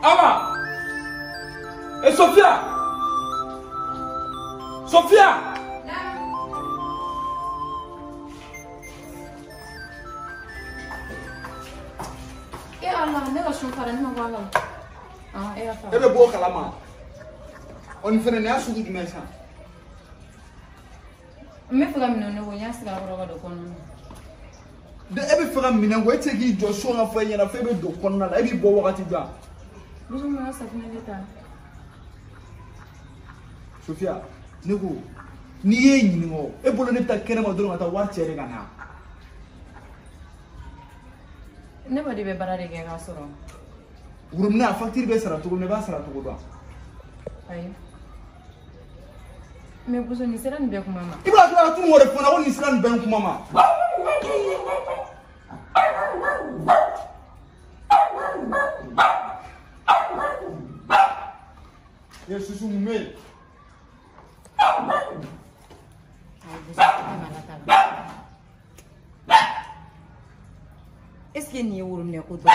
Awa! Et Sophia! Sophia! Allah, ne ga shun fara nan gwala. Ah, ya fa. Ebe bo kalama. On fene na su gudu mesa. Me fuga mino ne wonya sila roga do kono. De ebe fuga mino wo etegi jo so na fa yana fe be do kono na ebe bo wakati da. Buzu ma sa fina leta. Sophia, nego ni ye nyingo e bolo ne ta kene ma do ma ta wa chere kana. Ne ba di be barare ke ga soro. Urumna facture be sara to ne ba sara to do. Ayo. Me buzo ni sera ni be kuma ma. Ibra to tu ngore fona woni islam ben kuma ma. Yesu mume. Est-ce que ni wurum ne ko do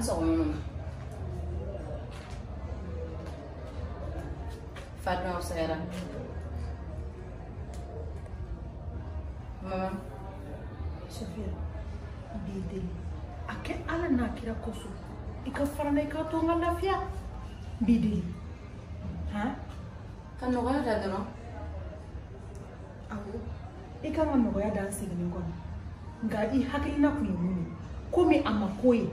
So Fatma Sarah. Mama. Sophia, bideli. Ake ala na kira koso. Ika farana ika to ngalafia. Bideli. Ha? Kan no ga da no. Awu. Ika ngano ya dan sigini ngono. Nga I hakilina kuyumuni. Kumi amakoyi.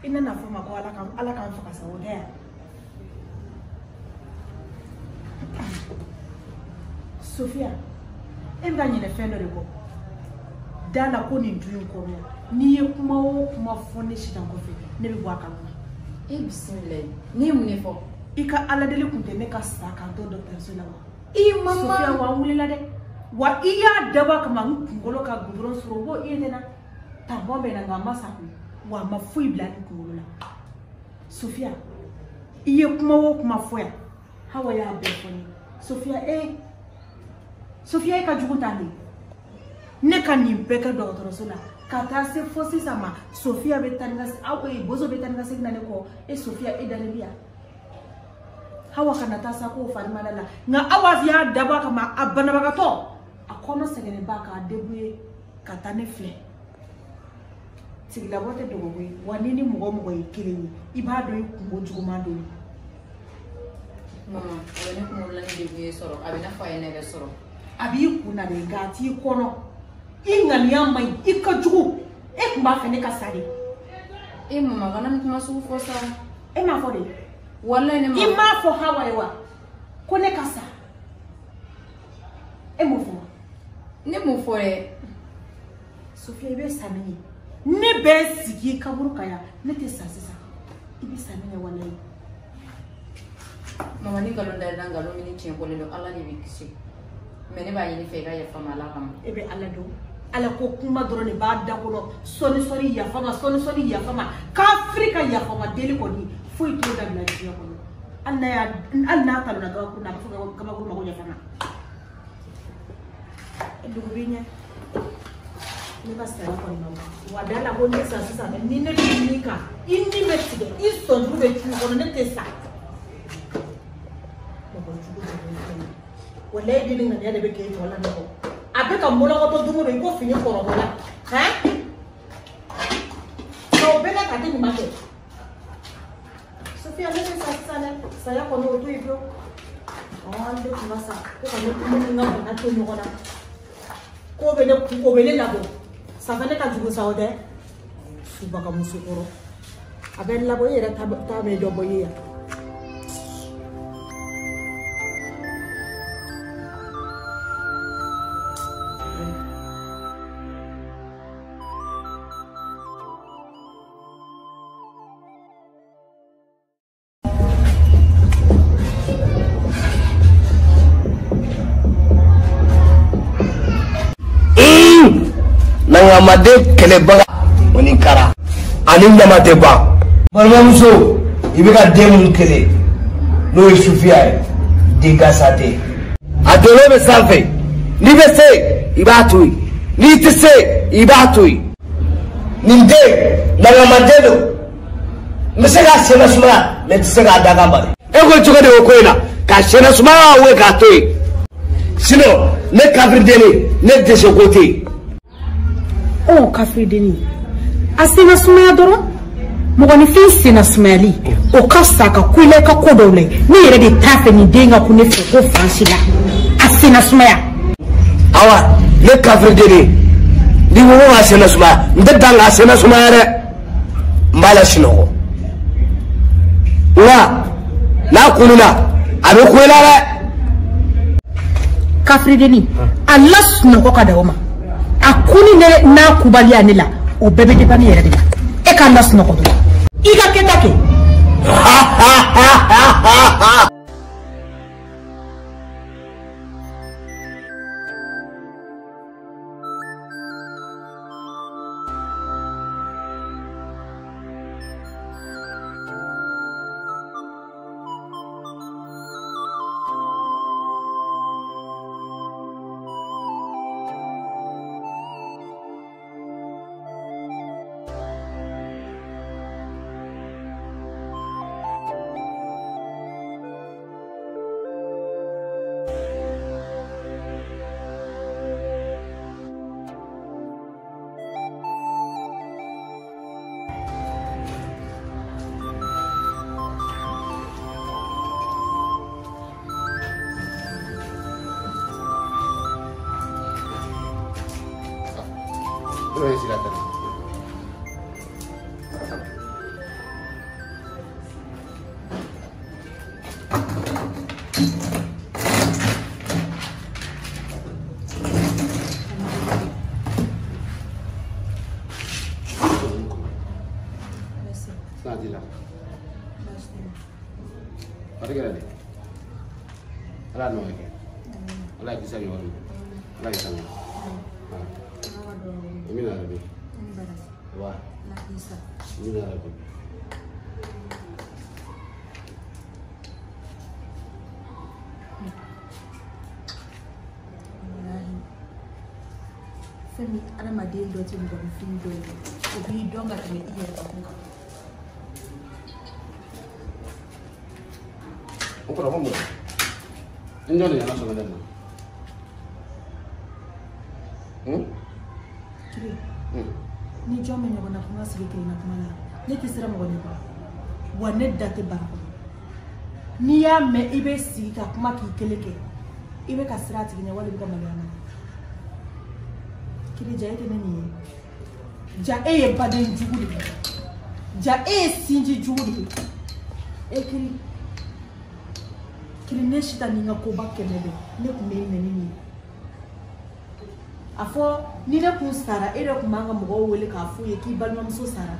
Ina na fama ko ala kan faka sa wodaya. Sophia, emba nyine fendo reko. Dala ko ni nduyin ko me. Ni ye kuma o kuma fone shitan ko fe. Ne bi bwa kan. E bismillah. Ni mu ne fo. Ika ala dele kunte ne ka sa kan to docteur Sulawa. I mama. Sophia wa wulila de. Wa iya daba kama ngolo ka gudron suro bo yedena. Tabo be na ngamba sa ku. Wa mafui blani kungulula. Sophia, iye kuma wo kuma foya. Hawa ya befoni. Sophia ka juguntani. Ne kan ni beka docteur Sula. Kata se fosi sama. Sophia betanga awe bozo betanga signa ne ko e Sophia e dalibia. Hawa kana tasa ko farima dala. Nga awa via daba kama abana bagato. Akono segene baka debuye kata ne fle. Sigla bote dogo wanini mugo ikilini ibado ikungo jugumando mama wene ko mo la ni debuye soro abina fa ene be soro abi kuna ne gati kono ingani yamai ikajugu e kumba fene kasari e mama kana mi kuma su fo sa e ma fo de wallahi ne mama e ma fo hawa ewa kone kasa e mo fo ne mo fo e Sophia be sanani ne be sigi kaburu kaya ne te sasisa ibi sanani wallahi mama ni galon da ngalo mini chembo lelo alla ni bikisi mene ba yini fega ya fama la kam ebe alla do ala ko kuma drone ba da ko soni ya fama ka Afrika ya fama deli ko ni foi to da na jiya ko anna ya anna ta na ga ko na fuga kama ko ma ko ya fama dugubinya ne ba sara ko no wadala ko ne sa ni ne dinika inni metige iso dube ko ne tesa wala dili ngani ya de be ke wala no abe ka mola ko to dumo be ko fini ko rola ha no be na ka ni make Sofia ne sa saya ko no to ibro ande kuma sa ko ka no kuma ngam na to no kona ko be ne labo sa fa ne ka jugo sa ode suba ka musukoro abe labo yera ta be do boye Namade kelebaga woni kara anin namade ba balmamuso ibika demun kele no Sofia digasate adolo be salfe ni be se ibatui ni tse ibatui ninde namade do mesega sema suma mesega daga bare ego jogade okoina ka sena suma we ka toy sino ne kafrideni ne desokote oh kafrideni asina sumaya doro mogoni fi sina sumali o kasaka kuile ka kodole ni yere de tafe ni denga kune fe ko fansila asina sumaya awa ne kafrideni ni wo asina sumaya ndanga asina sumaya re mbala shinogo na kununa abe kuila re kafrideni Allah sunoko kadawoma akuni ne na kubali anila o bebe de bani yere de e kan nas no ko do iga ketake silakan. Selamat Mari kita lihat. Ala no ke. Ala bisa ni orang. Ala bisa ni. Ini nak lebih. Wah. Ini nak lebih. Femi ada madin dua cuma film dua. Obi dong ada ni iya tak? Apa nama mu? Injol ya langsung ada. Ni jome ne wana kuma sigi na kuma na ne kisira mo ne ba wane date ba ni ya me ibe si ka kuma ki keleke ibe ka sirati ne wale bi ka mariama kiri jaite ne ni ja e ba de jugudi ja e sinji jugudi e kiri ne shita ni ngako ba kenebe ne kuma ne ni afo ni ne kun sara ere kuma nga mogo wele ka fu ye ki balma muso sara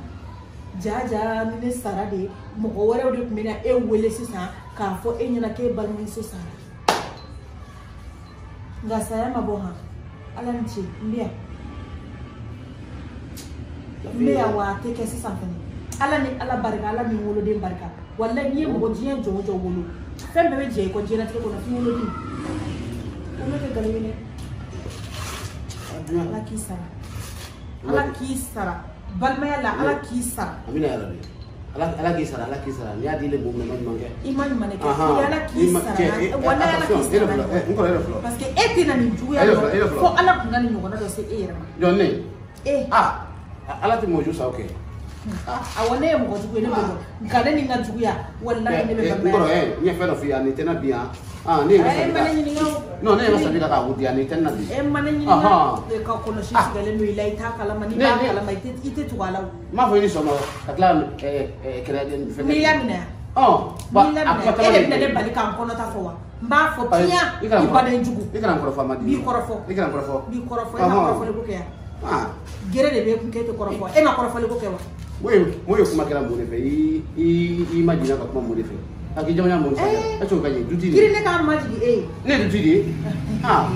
jaja ni ne sara de mogo wore de kuma na e wele sisa ka fo e nyana ke balma muso sara nga saya maboha ala nchi mbia wa teke sisa fani ala ni ala barka ala ni wolo de barka walla ni mogo jiyan jojo wolo fembe be je ko jena tike ko na fi wolo di ko me ke galene ala k'i sara ala k'i sara balimaya la ala k'i sara amina ya rabbi ala k'i sara ni y'a di le mɔgɔ ma ɲuman kɛ i ma ɲuman kɛ ala k'i sara wala ala k'i sara parce que e tɛna nin juguya dɔn fo ala kun ka nin ɲɔgɔnna dɔ se e yɛrɛ ma jɔn ne ah ala tɛ mɔju sa o kɛ awɔ ne ye mɔgɔ jugu ye ne bɛ dɔn nka ne ni n ka juguya walahi ne bɛ balimaya n ye fɛn dɔ f'i ye ani tɛna bi yan ne ye n ka sabi non ne ye n ka sabi ka k'a wuti ani tɛna bi e ma ne ɲininka ka kɔlɔsi tigɛlen don i la i t'a kalama n'i b'a kalama i tɛ tugu a la o n m'a fɔ i ni sɔgɔma ka tila kɛlɛ fɛn n'i y'a minɛ yan n'i y'a minɛ e de bɛna ne bali k'an kɔnɔta fɔ wa n b'a fɔ tiɲɛ i baden jugu i kana n kɔrɔfɔ ma di b'i kɔrɔfɔ i kana n kɔrɔfɔ b'i kɔrɔfɔ e ma kɔrɔfɔli ko kɛ yan gere de bɛ kun k'e tɛ kɔrɔfɔ e ma kɔrɔfɔli ko kɛ wa mo ye kuma kɛra mun de fɛ i ma jigin ka kuma mun de fɛ a k'i jamana mun fɛ e t'o ka ɲɛ dutigi de kiri ne k'a ma jigin e ye ne ye dutigi de ye a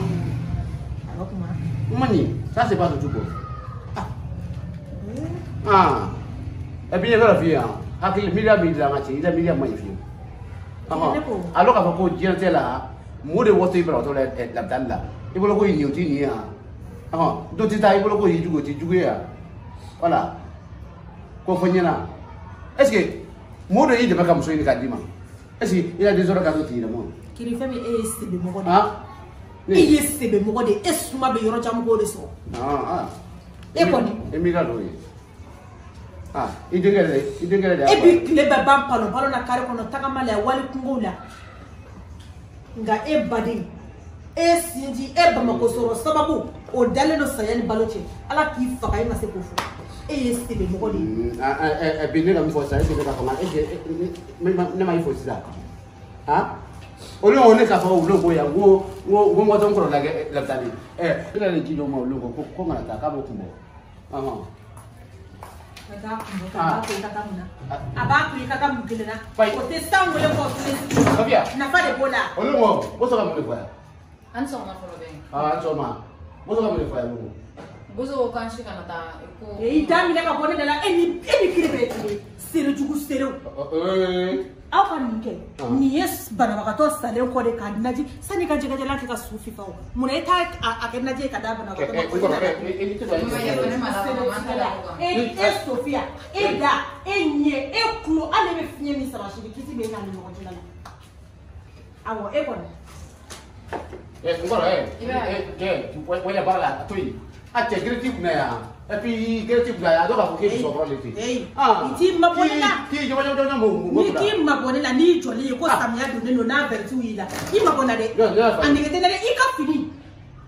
ka kuma n ma ɲi ça c'est pas du tout bon et puis n ye fɛn dɔ f'i ye hakili miliya min dila an ka cɛ i ka miliya ma ɲi fiyewu alors k'a fɔ ko diɲɛlatigɛ la mun de wɔtɔ i banabaatɔ la labitali la i bolo ko nin o tɛ nin ye dɔ tɛ taa i bolo ko y'i jugu o tɛ jugu ye yan voilà ko fɔ ɲɛna est ce que mɔɔ dɔ y'i dɛmɛ ka muso ɲini k'a d'i ma est ce que i ka den sɔrɔ k'a to tigi dɛmɛ kiri fɛn min e ye sebe mɔgɔ de ye e ye sebe mɔgɔ de ye e suma bɛ yɔrɔ jan mɔgɔw de sɔrɔ e kɔni e m'i ka dɔw ye i denkɛ de e bi tile bɛɛ ban balo na kare kɔnɔ tagama la wali kungow la nka e baden e sinji e Bamako sɔrɔ sababu o dalen don saya ni balo cɛ ala k'i faga e ma se k'o fɔ e ye sebe mɔgɔ de ye bi ne ka min fɔ sisan e tɛ ka fanga ne ma i fɔ sisan olu ne k'a fɔ olu ko yan ko mɔtɔ n kɔrɔ labitali e bɛna nin ci jɔ ma olu ko ko n kana taa k'a bɛ kun bɔ a b'a to i ka taa mun na a b'a to i ka taa mun kelen na o tɛ san wele fɔ filɛ nafa de b'o la olu ko o sɔrɔ mun de fɔ yan an sɔgɔma fɔlɔ bɛ an sɔgɔma o sɔrɔ mun de fɔ yan olu bozo ko k'an si kana taa ko i da minɛ ka bɔ ne da la e ni kiri bɛ tile serejugu serew aw ka nin kɛ nin ye banabagatɔ salen kɔ de k'a naji sani ka jɛgɛjalan kɛ ka su fifa o munna e t'a a kɛ naji ye ka d'a banabagatɔ ma e Sofia e da e ɲɛ e kulo ale bɛ fiɲɛ min sama sini kisi bɛ e n'a ni ɲɔgɔn cɛ la awɔ e kɔni n kɔrɔ waya baara la a to yen a cɛ gɛrɛti kunna yan et puis gɛrɛti kunna yan a dɔw b'a fɔ k'e bɛ sɔrɔ de ten i t'i mabɔ ne la k'i jɔjɔjɔjɔ m'o ni k'i mabɔ ne la n'i jɔlen ye ko samiya donnen don n'a bɛrɛtiw y'i la i mabɔ na dɛ a nege tɛ na dɛ i ka fini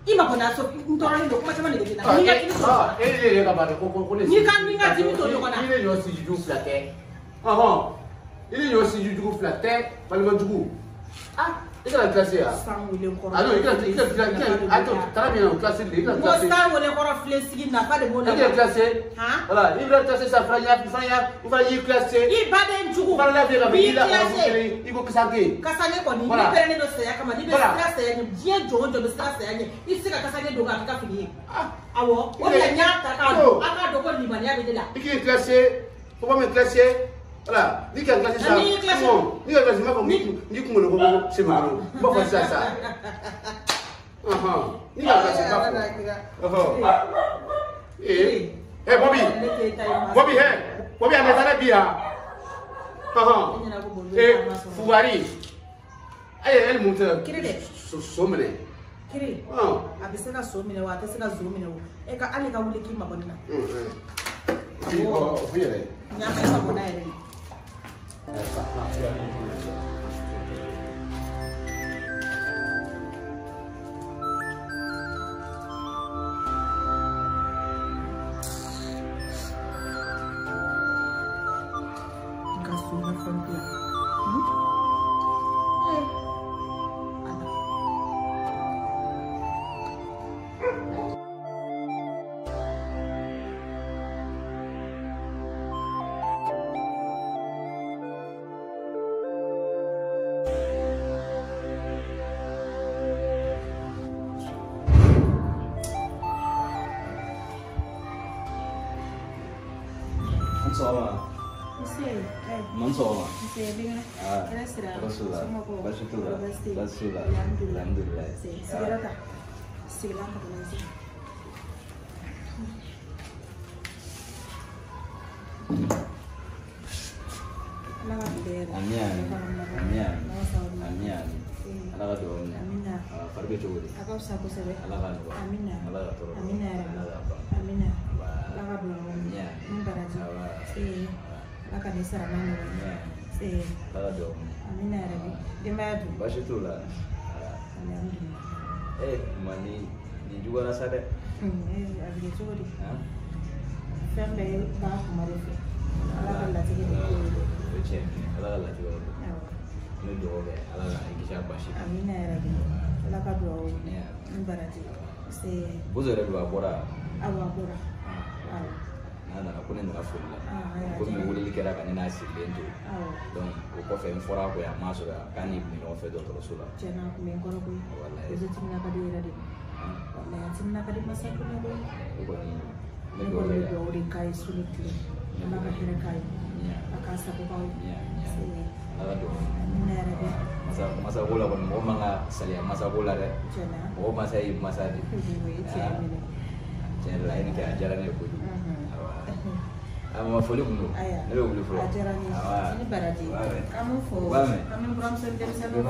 i mabɔ na so n tɔɔrɔlen don kuma caman nege tɛ na n'i ka dimi to ɲɔgɔn na e yɛrɛ ka baara ko ne n'i ka dimi to ɲɔgɔn na i ni ɲɔ sinji jugu fila tɛ i ni ɲɔ sinji jugu fila tɛ balimajugu i kana classe ya san wele kɔrɔ alors i kana taara min na o classe de i kana classe ko san wele kɔrɔ filɛ sigi nafa de b'o la i kana classe voilà i bɛ classe sa fana y'i classe i baden jugu fana lafiya ka bɛ i la i ko kasange kasange kɔni n'i pɛrɛnnen don saya kama n'i bɛ sira saya ɲɛ diɲɛ jɔn o jɔn bɛ sira saya ɲɛ i tɛ se ka kasange don k'a k'i ka fini ye awɔ o de la n y'a ta k'a dɔn an k'a dɔn ko limaniya bɛ ne la i k'i classe fo ka mɛ classe voilà ni ka classe sa ni ka classe ma fɔ ni kunkolo ko sebe kolo n b'a fɔ sisan sa ni ka classe ma fɔ Bobby a nɛta ne bi yan Fugari a ye mun tɛ kiri dɛ so minɛ kiri a bɛ se ka so minɛ wa a tɛ se ka so minɛ o e ka hali ka wuli k'i mabɔ ne la o yɛrɛ ɲaama e mabɔ n'a yɛrɛ de Amian. Ala ka do. Amina. Farbe chogodi. Aka usaku sebe. Ala ka do. Amina. Ala ka toro. Amina. Amina. Ala ka do. Mbaraji. Ala ka ni saramani. Ala ka do. Amina rabi. Demadu. Bashi tula. Mani ni juga rasa deh. Abdi chogodi. Fembe ba kumare fe. Ala ka lati ke ko. Ala ka lati ko. Ni do be ala ka ikisha bashi. Amina rabi. Ala ka do. Mbaraji. Buzo re do abora. Awabora. Nana ko ne na fulla. Ko mi wuli kera kan na silento. Donc ko fe en fora ko ya masura kan ni no fe do rasula. Jana ko men ko ko. Wallahi. Izo timna ka do radi. Wallahi timna ka di masaku na do. Ko ni Ne ko le do ri kai suliti. Na ka hira kai. Akasa ko ko. Ala do. Amina rabi. Masa bola kon mo manga salia masa bola re. Jana. Mo masa i masa di. Channel lain ke ajaran ni ko. Ama mafoli kuno. Leo uli flo. Ajaran ni. Ini baradi. Kamu fo. Kamu buram sendiri sendiri.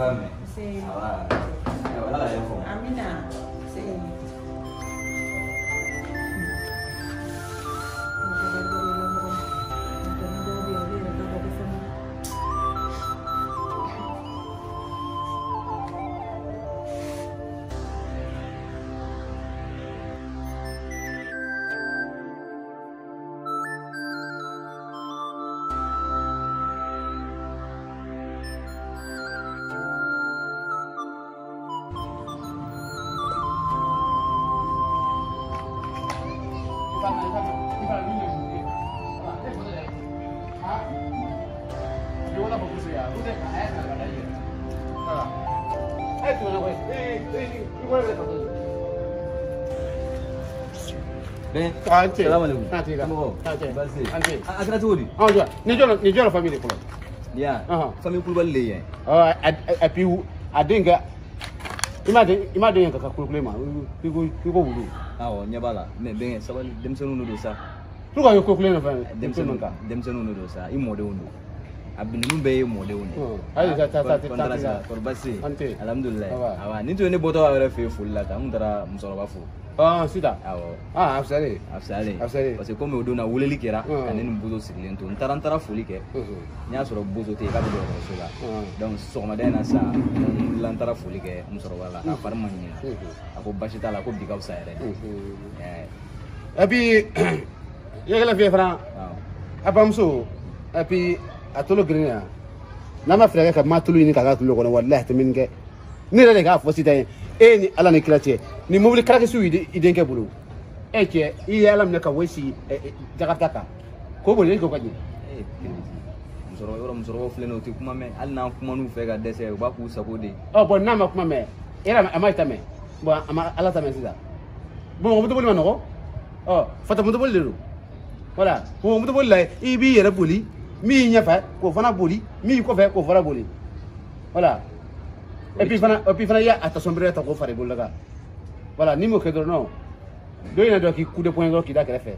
Awa. Wala ya fo. Amina. Assalamualaikum. Akira tuodi. Ni jolo famille ko. Ya. Famille kulbal le yen. Et puis adenga imade yanka ka kulkulema. Piko wulu. Awo nyabala. Me ben sabali demsenu no do sa. Tuka yo kulkulema fa demsenu no do sa. Imode wondo. Abinu be imode wondo. Ayi ta torbasi. Ante. Alhamdulillah. Awa ni to ne boto wa re fe fulla ta mudara musoro bafo. Sida. Awo. Afsale. Parce que comme odona wuleli kera kaneni buzo sigilen to ntara foli ke. Nya soro buzo te ka do so la. Donc so ma dena sa lantara foli ke musoro wala ka farma ni. Ako bashita la ko biga usa ere. Et puis yegala fe fran. Abamso. Et puis atolo grenia. Nama frère ka matulu ni ka ga tulo ko wallahi taminge. Ni rele ga fo sita ni ala ni kratie ni mobile krake su iden ke bulu ke i ala me ka wesi jakarta ka ko bole ko kaji musoro fleno ti kuma me al na kuma nu fe ga dese ba ku sakode bon na ma kuma me era ma tame bon ama ala tame sida bon mo to bole manoko fata mo to bole lu voilà mo to bole i bi yere boli mi nyafa ko fana boli mi ko fe ko fara boli voilà. Et puis il y a attention à ta faire bolaga. Voilà, ni mo kedro no. Do ina do ki coup de poing ki da kere fait.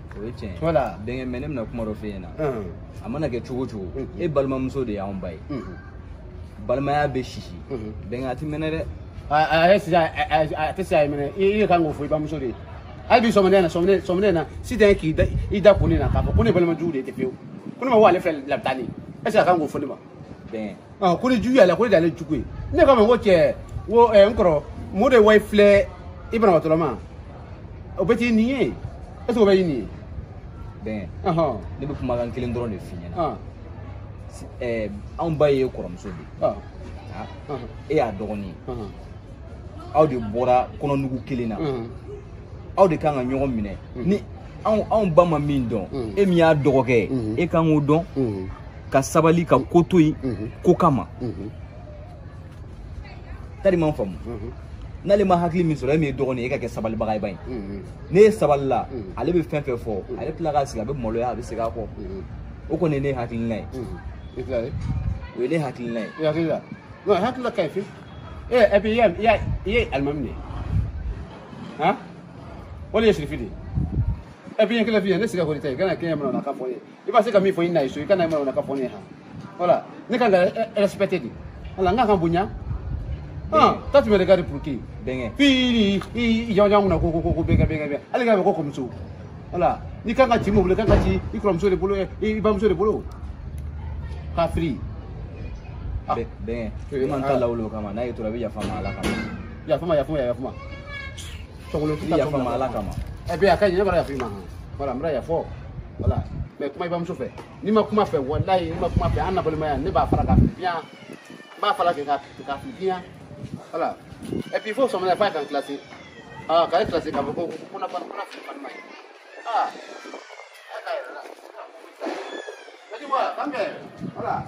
Voilà, bengen menem na kuma ro fe na. Amana ke chugo e balma muso de ya on bay. Balma ya be shishi. Benga ati menere. Tesa mene i kan go fo ba muso de. Ai bi so mene na si den ki i da kuni na ka ko ne balma ju de te feu. Kuni ma wa le fe la tani. Esa kan go fo ni ba. Ben. Kuni ju ya la kuni da le jukwe. Ne ka me wo che wo nkoro mo de wa fle ibra watoloma. Obeti ni e. Eso be ni. Ben. Ne be kuma kan kelen drone fi nyana. An baye korom so bi. E ya dogoni. Aw de bora kono nugu kelena. Aw de kan ga nyogo mine. Ni an ba ma min don. E mi ya dogoke. E kan o don. Ka sabali ka kotoyi ko kama. Tari man famu. Nale ma hakli min sura me dogoni e ka ke sabali bagay bay. Ne saballa ale be fen fo. Ale tla ga siga be molo ya be siga ko. O ko ne hakli nay. Itlay. We ne hakli nay. Ya kida. No hakli la kayfi. E bi ya almamni. Ha? Wala yashri fidi. E bien que la vie ne siga ko te kana ke mo na ka foni I ba se ka mi fo ina iso kana mo na ka foni ha voilà ne kan respecter di ala nga kan bunya ah ta tu me regarder pour qui Bengue fini I jang na ko benga ala ga ko komso voilà ni kan ka ti mo le kan ka ti I komso de bolo I ba mso de bolo ka free Bengue man ta lawlo kama na yitura bi ya fama ala kama ya fama chokolo bi ya fama ala kama e be aka nyina bara ya fima voilà mra ya fo voilà mais kuma ba mso fe ni ma kuma fe wallahi ni ma kuma fe anna bole ma ne ba fara ka bien ba fara ka bien voilà et puis il faut sommer pas en classe ah quand classe ka ko kuna fa mai ah aka là. Jadi moi, voilà.